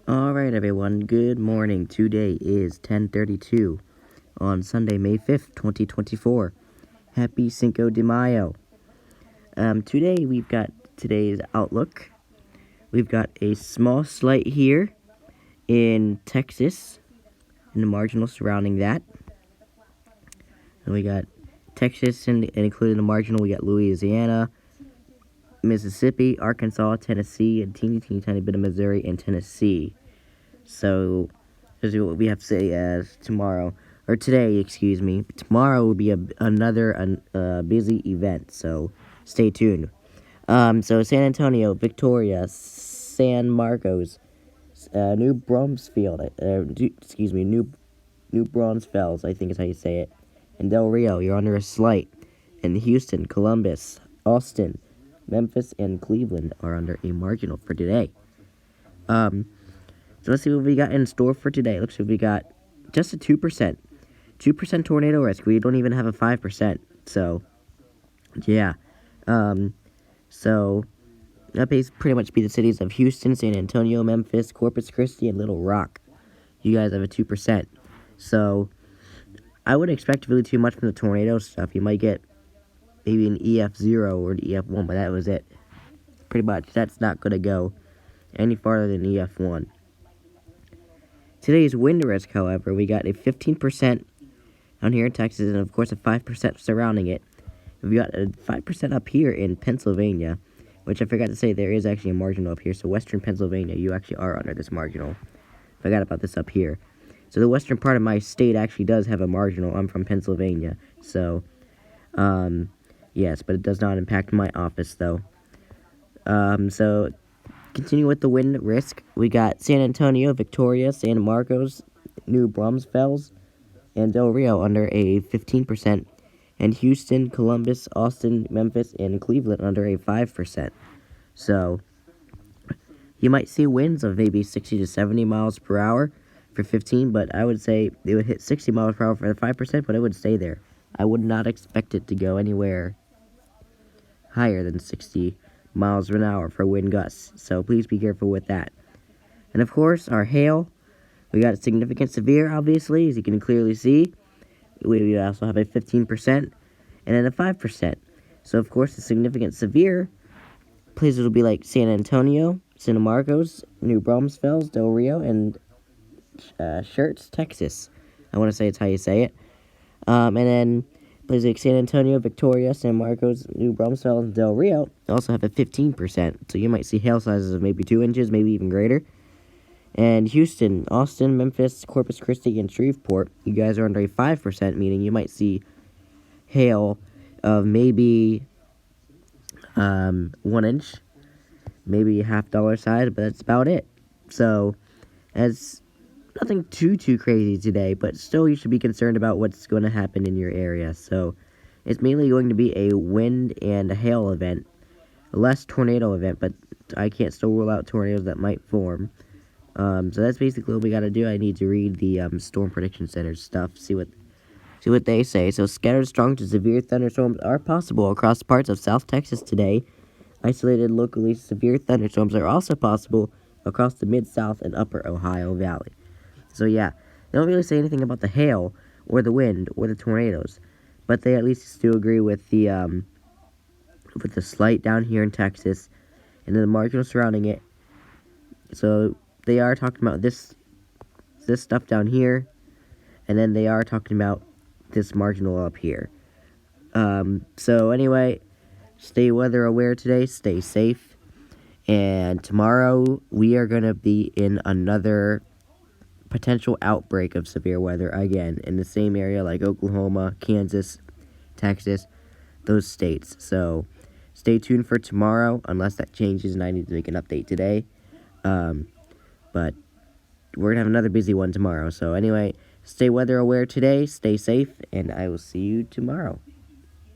Alright everyone, good morning. Today is 10:32 on Sunday, May 5th, 2024. Happy Cinco de Mayo. Today we've got today's outlook. We've got a small slight here in Texas, and the marginal surrounding that. And we got Texas, and including the marginal, we got Louisiana, Mississippi, Arkansas, Tennessee, and teeny tiny bit of Missouri and Tennessee. So, this is what we have to say as tomorrow, or today, excuse me. Tomorrow will be another busy event, so stay tuned. So San Antonio, Victoria, San Marcos, New Braunfels, New Braunfels, I think is how you say it, and Del Rio, you're under a slight, and Houston, Columbus, Austin, Memphis, and Cleveland are under a marginal for today. So let's see what we got in store for today. Looks like we got just a 2%. 2% tornado risk. We don't even have a 5%. So, yeah. So, that pretty much be the cities of Houston, San Antonio, Memphis, Corpus Christi, and Little Rock. You guys have a 2%. So, I wouldn't expect really too much from the tornado stuff. You might get maybe an EF0 or an EF1, but that was it. Pretty much. That's not going to go any farther than EF1. Today's wind risk, however, we got a 15% down here in Texas, and of course a 5% surrounding it. We got a 5% up here in Pennsylvania, which I forgot to say there is actually a marginal up here. So western Pennsylvania, you actually are under this marginal. Forgot about this up here. So the western part of my state actually does have a marginal. I'm from Pennsylvania, so yes, but it does not impact my office though. So continue with the wind risk. We got San Antonio, Victoria, San Marcos, New Braunfels, and Del Rio under a 15%, and Houston, Columbus, Austin, Memphis, and Cleveland under a 5%. So you might see winds of maybe 60 to 70 miles per hour for 15, but I would say they would hit 60 miles per hour for the 5%, but it would stay there. I would not expect it to go anywhere higher than 60 miles an hour for wind gusts, so please be careful with that. And of course, our hail, we got significant severe, obviously, as you can clearly see. We also have a 15% and then a 5%. So of course, the significant severe places will be like San Antonio, San Marcos, New Braunfels, Del Rio, and Schertz, Texas. I want to say it's how you say it. And then places like San Antonio, Victoria, San Marcos, New Braunfels, and Del Rio also have a 15%. So you might see hail sizes of maybe 2 inches, maybe even greater. And Houston, Austin, Memphis, Corpus Christi, and Shreveport, you guys are under a 5%, meaning you might see hail of maybe 1 inch, maybe $half size, but that's about it. So, as nothing too crazy today, but still you should be concerned about what's going to happen in your area. So it's mainly going to be a wind and a hail event, less tornado event, but I can't still rule out tornadoes that might form. So that's basically what we got to do. I need to read the Storm Prediction Center stuff, see what they say. So scattered strong to severe thunderstorms are possible across parts of South Texas today. Isolated locally severe thunderstorms are also possible across the Mid-South and Upper Ohio Valley. So yeah, they don't really say anything about the hail or the wind or the tornadoes, but they at least do agree with the slight down here in Texas and then the marginal surrounding it. So they are talking about this stuff down here, and then they are talking about this marginal up here. So anyway, stay weather aware today, stay safe, and tomorrow we are going to be in another potential outbreak of severe weather again in the same area like Oklahoma, Kansas, Texas, those states. So stay tuned for tomorrow unless that changes and I need to make an update today. But we're going to have another busy one tomorrow. So anyway, stay weather aware today, stay safe, and I will see you tomorrow.